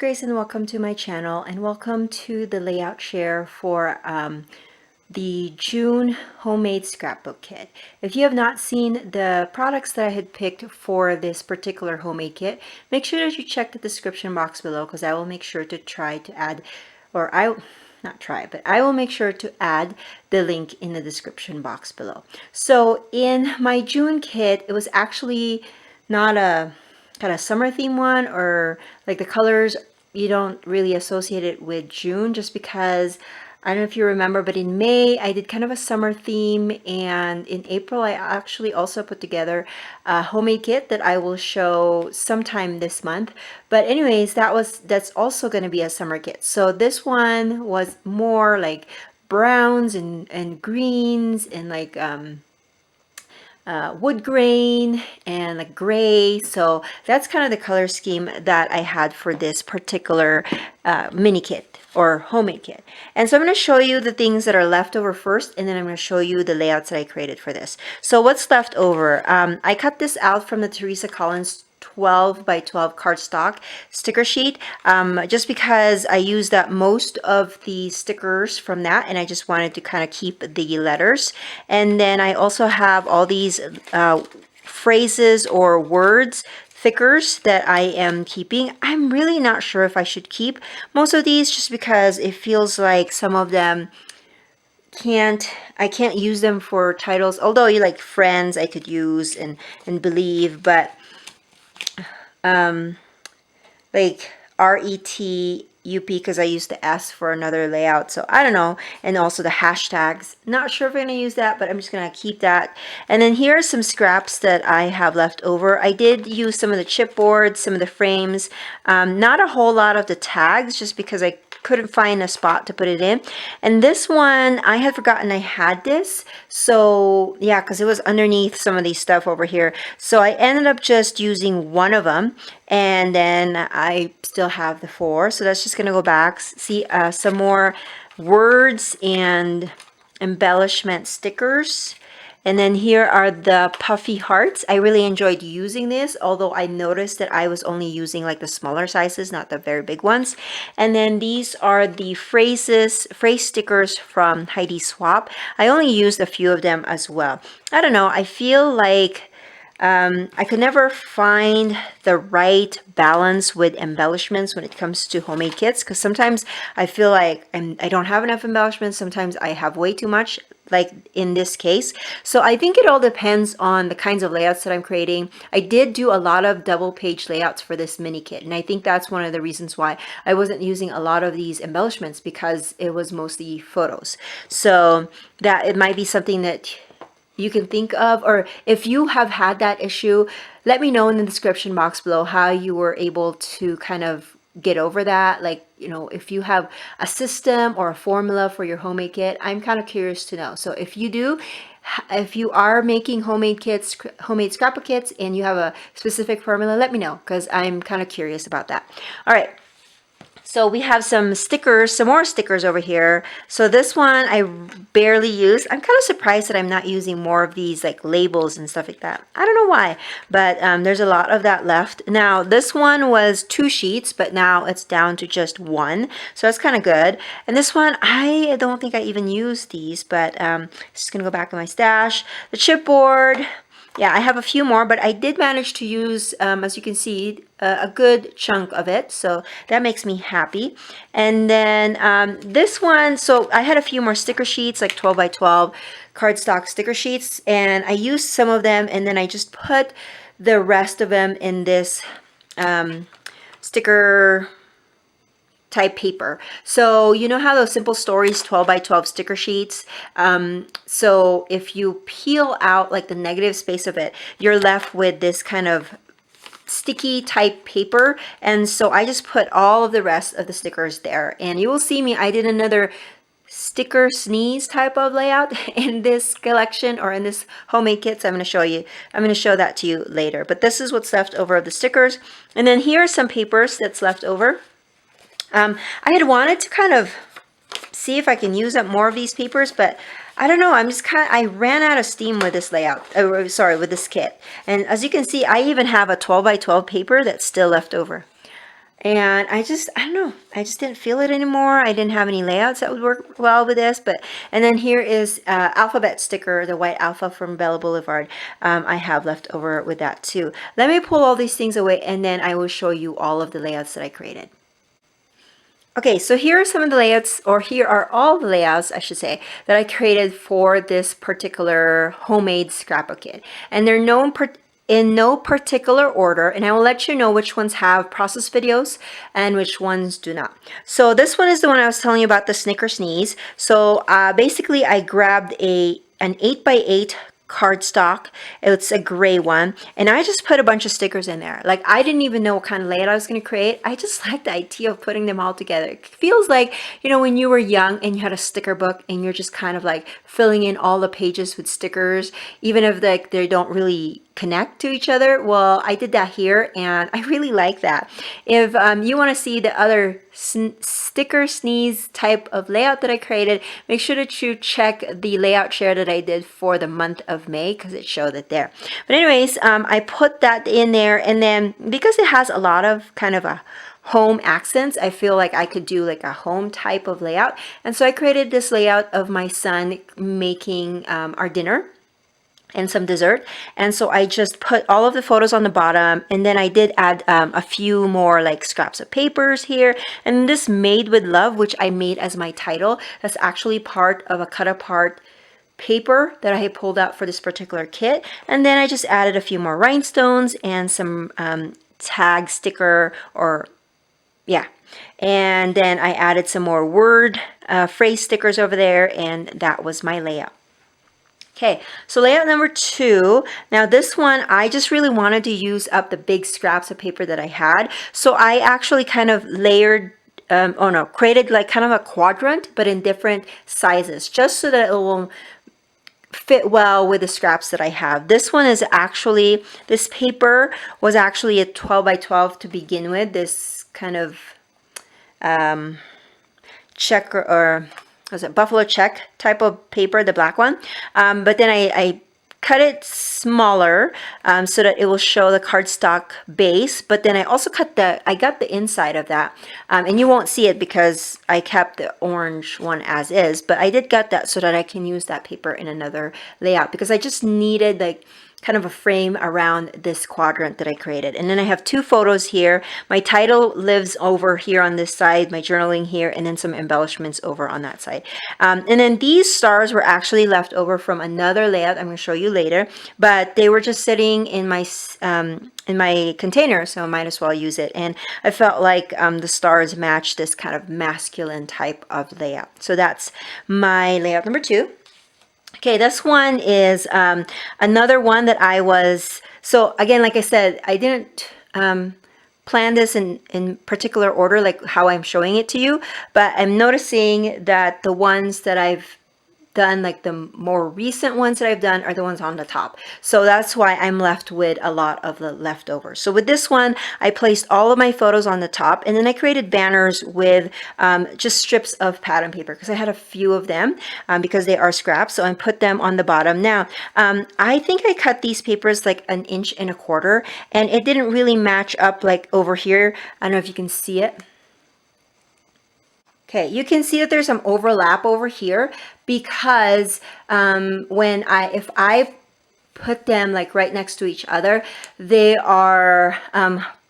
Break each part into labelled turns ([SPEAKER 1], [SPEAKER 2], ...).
[SPEAKER 1] Grace and welcome to my channel and welcome to the layout share for the June homemade scrapbook kit. If you have not seen the products that I had picked for this particular homemade kit, make sure that you check the description box below because I will make sure to try to add, or I will make sure to add the link in the description box below. So in my June kit, it was actually not a kind of summer theme one, or like the colors you don't really associate it with June, just because I don't know if you remember, but in May I did kind of a summer theme, and in April I actually also put together a homemade kit that I will show sometime this month. But anyways, that's also going to be a summer kit. So this one was more like browns and greens and like wood grain and like gray. So that's kind of the color scheme that I had for this particular mini kit or homemade kit. And so I'm going to show you the things that are left over first, and then I'm going to show you the layouts that I created for this. So what's left over? I cut this out from the Teresa Collins 12 by 12 cardstock sticker sheet, just because I used up most of the stickers from that, and I just wanted to kind of keep the letters. And then I also have all these phrases or words thickers that I am keeping. I'm really not sure if I should keep most of these, just because it feels like some of them I can't use them for titles, although you like friends I could use and believe, but like RETUP, because I used the S for another layout, so I don't know. And also the hashtags, not sure if I'm going to use that, but I'm just going to keep that. And then here are some scraps that I have left over. I did use some of the chipboard, some of the frames, not a whole lot of the tags, just because I couldn't find a spot to put it in. And this one, I had forgotten I had this, so yeah, because it was underneath some of these stuff over here, so I ended up just using one of them, and then I still have the 4, so that's just gonna go back. See some more words and embellishment stickers. And then here are the puffy hearts. I really enjoyed using this, although I noticed that I was only using like the smaller sizes, not the very big ones. And then these are the phrase stickers from Heidi Swap. I only used a few of them as well. I don't know, I feel like I could never find the right balance with embellishments when it comes to homemade kits, because sometimes I feel like I don't have enough embellishments. Sometimes I have way too much, like in this case. So I think it all depends on the kinds of layouts that I'm creating. I did do a lot of double page layouts for this mini kit, and I think that's one of the reasons why I wasn't using a lot of these embellishments, because it was mostly photos. So that it might be something that you can think of, or if you have had that issue, let me know in the description box below how you were able to kind of get over that. Like, you know, if you have a system or a formula for your homemade kit, I'm kind of curious to know. So if you do, if you are making homemade kits, homemade scrapbook kits, and you have a specific formula, let me know, because I'm kind of curious about that. All right. So we have some stickers, some more stickers over here. So this one I barely use. I'm kind of surprised that I'm not using more of these like labels and stuff like that. I don't know why, but there's a lot of that left. Now this one was 2 sheets, but now it's down to just 1. So that's kind of good. And this one, I don't think I even used these, but just gonna go back in my stash. The chipboard. Yeah, I have a few more, but I did manage to use, as you can see, a good chunk of it. So that makes me happy. And then this one, so I had a few more sticker sheets, like 12 by 12 cardstock sticker sheets. And I used some of them, and then I just put the rest of them in this sticker type paper. So you know how those Simple Stories 12 by 12 sticker sheets, so if you peel out like the negative space of it, you're left with this kind of sticky type paper. And so I just put all of the rest of the stickers there, and you will see me, I did another sticker sneeze type of layout in this collection, or in this homemade kit. So I'm going to show that to you later, but this is what's left over of the stickers. And then here are some papers that's left over. I had wanted to kind of see if I can use up more of these papers, but I don't know, I ran out of steam with this layout, with this kit. And as you can see, I even have a 12 by 12 paper that's still left over. And I don't know, I just didn't feel it anymore. I didn't have any layouts that would work well with this. And then here is alphabet sticker, the white alpha from Bella Boulevard. I have left over with that too. Let me pull all these things away and then I will show you all of the layouts that I created. Okay, so here are some of the layouts, or here are all the layouts, I should say, that I created for this particular homemade scrapbook kit. And they're in no particular order, and I will let you know which ones have process videos and which ones do not. So this one is the one I was telling you about, the Snicker Sneeze. So basically I grabbed an 8x8 cardstock. It's a gray one, and I just put a bunch of stickers in there. Like, I didn't even know what kind of layout I was going to create. I just like the idea of putting them all together. It feels like, you know, when you were young and you had a sticker book and you're just kind of like filling in all the pages with stickers, even if like they don't really connect to each other. Well, I did that here and I really like that. If you want to see the other sticker sneeze type of layout that I created, make sure that you check the layout share that I did for the month of May, because it showed it there. But anyways, I put that in there, and then because it has a lot of kind of a home accents, I feel like I could do like a home type of layout. And so I created this layout of my son making our dinner and some dessert. And so I just put all of the photos on the bottom, and then I did add a few more like scraps of papers here, and this Made with Love, which I made as my title, that's actually part of a cut apart paper that I had pulled out for this particular kit. And then I just added a few more rhinestones and some tag sticker, or yeah, and then I added some more word phrase stickers over there, and that was my layout. Okay, so layout number 2. Now this one, I just really wanted to use up the big scraps of paper that I had. So I actually kind of layered, created like kind of a quadrant, but in different sizes, just so that it will fit well with the scraps that I have. This one is actually, this paper was actually a 12 by 12 to begin with, this kind of checker, or was it buffalo check type of paper, the black one. But then I cut it smaller so that it will show the cardstock base. But then I also I got the inside of that. And you won't see it because I kept the orange one as is. But I did cut that so that I can use that paper in another layout, because I just needed like kind of a frame around this quadrant that I created. And then I have 2 photos here. My title lives over here on this side, my journaling here, and then some embellishments over on that side. And then these stars were actually left over from another layout I'm going to show you later, but they were just sitting in my container, so I might as well use it. And I felt like the stars match this kind of masculine type of layout. So that's my layout number 2. Okay, this one is another one that so again, like I said, I didn't plan this in particular order, like how I'm showing it to you, but I'm noticing that the ones that I've done, like the more recent ones that I've done, are the ones on the top. So that's why I'm left with a lot of the leftovers. So with this one, I placed all of my photos on the top, and then I created banners with just strips of pattern paper, because I had a few of them because they are scraps. So I put them on the bottom. Now, I think I cut these papers like 1.25 inches, and it didn't really match up like over here. I don't know if you can see it. Okay, you can see that there's some overlap over here, because if I put them like right next to each other, they are,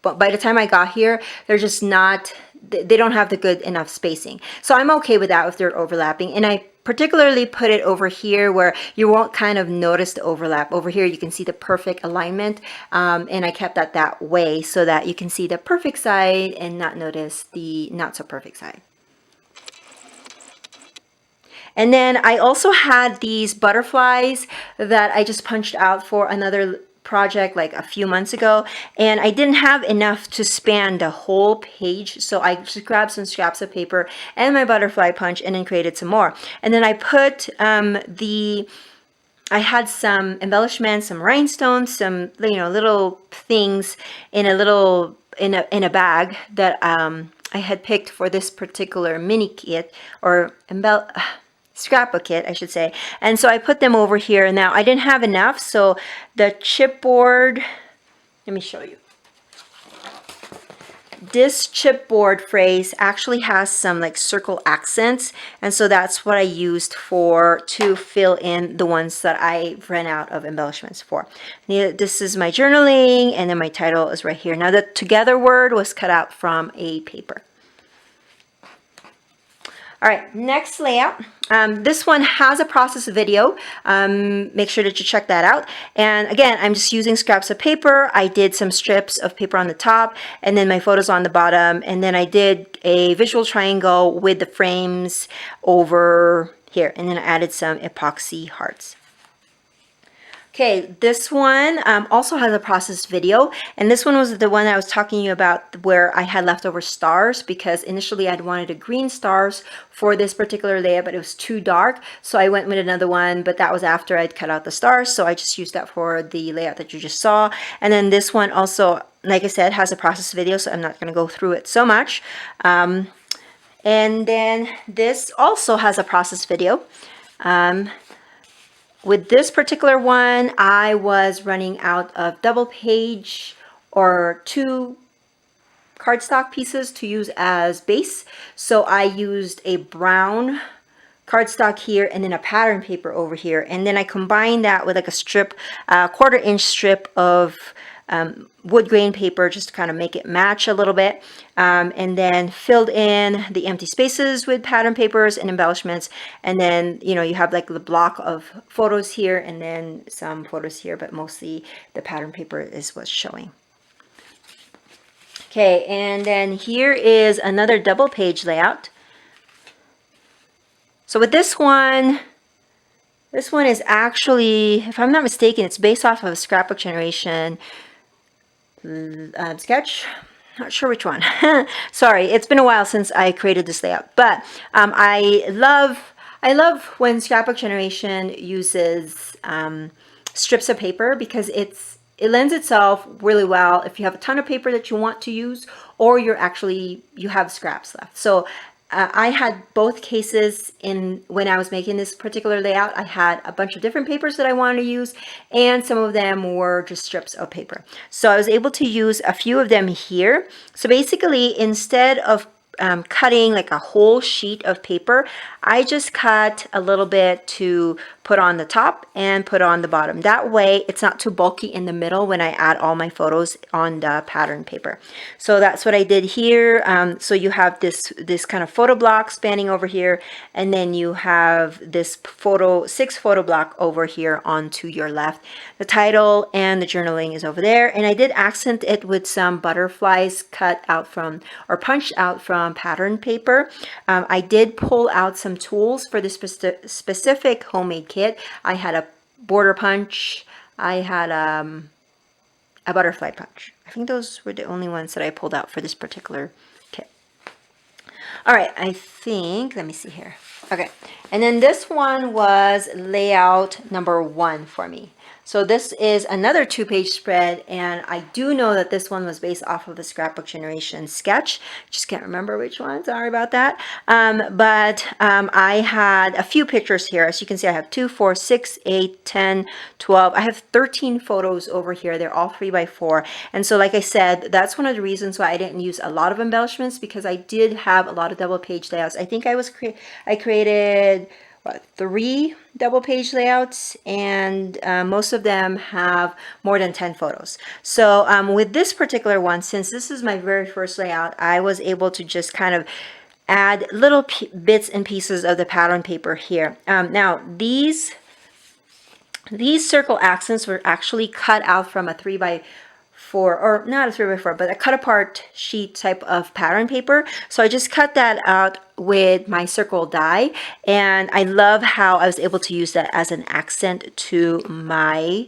[SPEAKER 1] but by the time I got here, they're just not, they don't have the good enough spacing. So I'm okay with that if they're overlapping. And I particularly put it over here where you won't kind of notice the overlap. Over here you can see the perfect alignment, and I kept that way so that you can see the perfect side and not notice the not so perfect side. And then I also had these butterflies that I just punched out for another project like a few months ago, and I didn't have enough to span the whole page, so I just grabbed some scraps of paper and my butterfly punch and then created some more. And then I put I had some embellishments, some rhinestones, some little things in a bag that I had picked for this particular mini kit, or scrapbook kit, I should say. And so I put them over here. Now I didn't have enough, so the chipboard, let me show you. this chipboard phrase actually has some like circle accents, and so that's what I used to fill in the ones that I ran out of embellishments for. This is my journaling, and then my title is right here. Now the together word was cut out from a paper. All right, next layout. This one has a process video. Make sure that you check that out. And again, I'm just using scraps of paper. I did some strips of paper on the top, and then my photos on the bottom. And then I did a visual triangle with the frames over here. And then I added some epoxy hearts. Okay, this one also has a process video, and this one was the one I was talking to you about where I had leftover stars, because initially I'd wanted a green stars for this particular layout, but it was too dark, so I went with another one, but that was after I'd cut out the stars, so I just used that for the layout that you just saw. And then this one also, like I said, has a process video, so I'm not going to go through it so much. And then this also has a process video. With this particular one, I was running out of double page or 2 cardstock pieces to use as base. So I used a brown cardstock here and then a pattern paper over here. And then I combined that with like a strip, 1/4 inch strip of wood grain paper, just to kind of make it match a little bit, and then filled in the empty spaces with pattern papers and embellishments. And then, you know, you have like the block of photos here and then some photos here, but mostly the pattern paper is what's showing. Okay, and then here is another double page layout. So with this one is actually, if I'm not mistaken, it's based off of a Scrapbook Generation sketch. Not sure which one. Sorry, it's been a while since I created this layout, but I love when Scrapbook Generation uses strips of paper, because it lends itself really well if you have a ton of paper that you want to use, or you have scraps left. So I had both cases when I was making this particular layout. I had a bunch of different papers that I wanted to use, and some of them were just strips of paper. So I was able to use a few of them here. So basically, instead of cutting like a whole sheet of paper, I just cut a little bit to put on the top and put on the bottom. That way it's not too bulky in the middle when I add all my photos on the pattern paper. So that's what I did here. So you have this kind of photo block spanning over here, and then you have this 6 photo block over here onto your left. The title and the journaling is over there, and I did accent it with some butterflies cut out from, or punched out from, pattern paper. I did pull out some tools for this specific homemade kit. I had a border punch, I had a butterfly punch. I think those were the only ones that I pulled out for this particular kit. All right, I think, let me see here. Okay, and then this one was layout number 1 for me. So this is another 2-page spread, and I do know that this one was based off of the Scrapbook Generation sketch. Just can't remember which one, sorry about that. But I had a few pictures here. As you can see, I have 2, 4, 6, 8, 10, 12. I have 13 photos over here. They're all 3x4. And so like I said, that's one of the reasons why I didn't use a lot of embellishments, because I did have a lot of double page layouts. I think I created 3 double page layouts, and most of them have more than 10 photos. So with this particular one, since this is my very first layout, I was able to just kind of add little bits and pieces of the pattern paper here. Now these circle accents were actually cut out from a 3x4, or not a 3x4, but a cut apart sheet type of pattern paper. So I just cut that out with my circle die, and I love how I was able to use that as an accent to my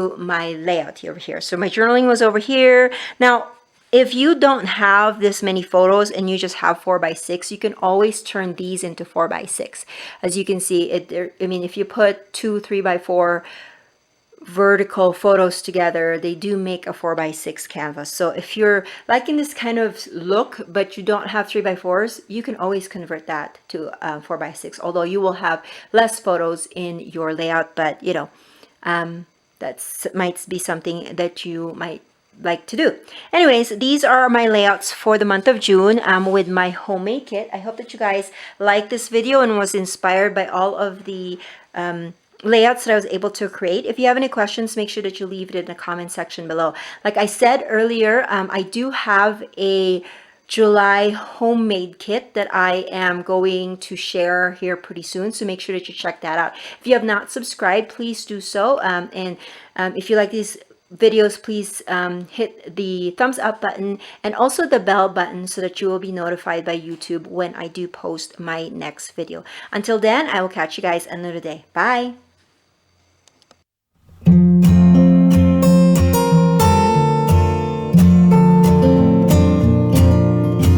[SPEAKER 1] layout over here. So my journaling was over here. Now, if you don't have this many photos and you just have 4x6, you can always turn these into 4x6. As you can see, I mean, if you put 2 3x4 vertical photos together, they do make a 4x6 canvas. So if you're liking this kind of look but you don't have 3x4s, you can always convert that to 4x6, although you will have less photos in your layout. But you know, that might be something that you might like to do. Anyways, these are my layouts for the month of June with my homemade kit. I hope that you guys liked this video and was inspired by all of the layouts that I was able to create. If you have any questions, make sure that you leave it in the comment section below. Like I said earlier, I do have a July homemade kit that I am going to share here pretty soon, so make sure that you check that out. If you have not subscribed, please do so, and if you like these videos, please hit the thumbs up button and also the bell button so that you will be notified by YouTube when I do post my next video. Until then, I will catch you guys another day. Bye.